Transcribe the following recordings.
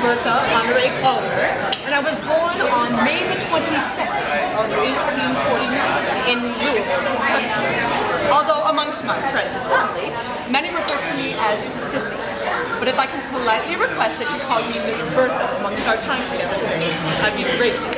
Bertha Honoré Oliver, and I was born on May the 22nd of 1849 in Louisville, Kentucky. Although amongst my friends and family, many refer to me as Sissy. But if I can politely request that you call me Miss Bertha amongst our time together today, I'd be grateful.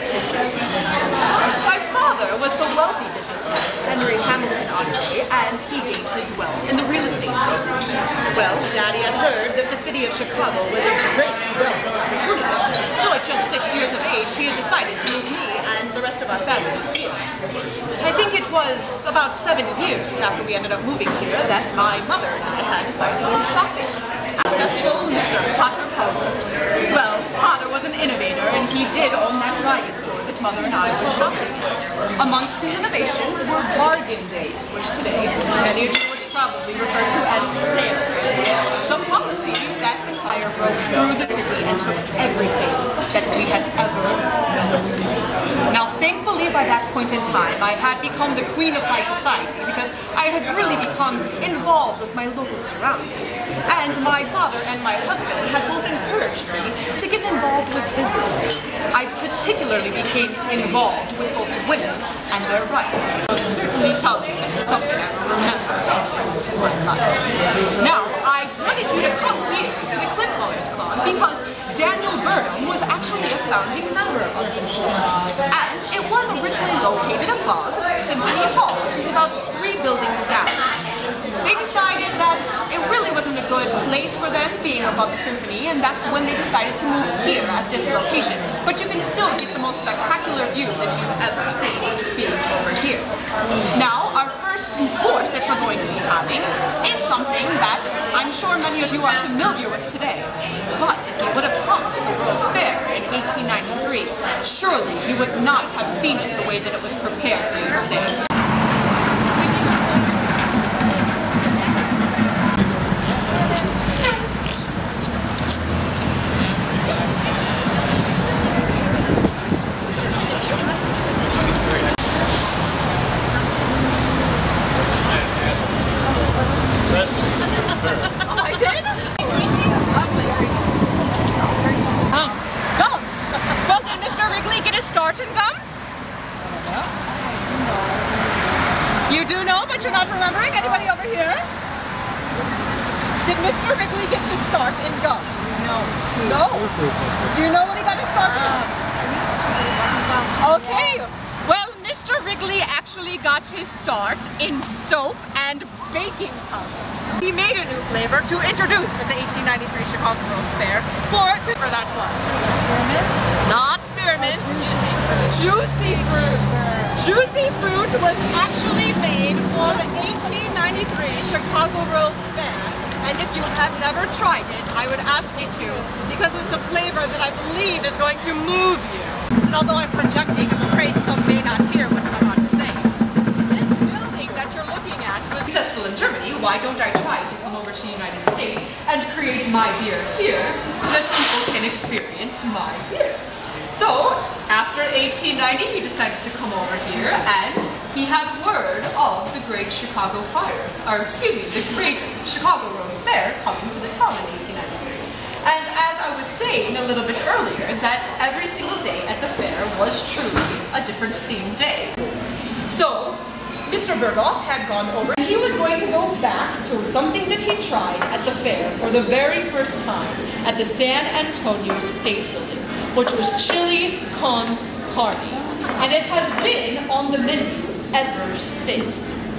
My father was the wealthy businessman, Henry Hamilton Honoré, and he gained his wealth in the real estate business. Well, Daddy had heard that the city of Chicago was a great wealth opportunity, so at just 6 years of age, he had decided to move me and the rest of our family here. I think it was about 7 years after we ended up moving here that my mother and I had decided to go shopping. Successful Mr. Potter Powell. Well, Potter was an innovator, and he did own that driving store that Mother and I were shopping at. Amongst his innovations were bargain days, which today many of you would probably refer to as sales. The policy that the fire broke through the city and took everything that we had ever known. Now, thankfully, by that point in time, I had become the queen of my society because I had really become involved with my local surroundings. And my father and my husband had both encouraged me to get involved with business. I particularly became involved with both women and their rights. So certainly tell me that is something I will remember in my life. Now, I wanted you to come here to the Clintwellers Club because Daniel Burnham was actually a founding member of the club. And it was originally located above Symphony Hall, which is about 3 buildings down. They decided that it really wasn't a good place for them being above the symphony, and that's when they decided to move here at this location. But you can still get the most spectacular views that you've ever seen being over here. Now, our first course that we're going to be having is something that I'm sure many of you are familiar with today. But if you would have come to the World's Fair in 1893, surely you would not have seen it the way that it was prepared for you today. You do know, but you're not remembering? Anybody over here? Did Mr. Wrigley get his start in gum? No. No? Do you know when he got his start in? Okay. Well, Mr. Wrigley actually got his start in soap and baking powder. He made a new flavor to introduce at the 1893 Chicago World's Fair for that was. Spearmint? Not spearmint. Juicy fruit. Juicy fruit. Juicy fruit was actually made for the 1893 Chicago World's Fair. And if you have never tried it, I would ask you to, because it's a flavor that I believe is going to move you. And although I'm projecting, I'm afraid some may not hear what I'm about to say. This building that you're looking at was successful in Germany. Why don't I try to come over to the United States and create my beer here so that people can experience my beer? So, after 1890, he decided to come over here, and he had word of the Great Chicago Fire, or excuse me, the Great Chicago World's Fair coming to the town in 1893. And as I was saying a little bit earlier, that every single day at the fair was truly a different themed day. So, Mr. Berghoff had gone over, and he was going to go back to something that he tried at the fair for the very first time at the San Antonio State Building, which was chili con carne, and it has been on the menu ever since.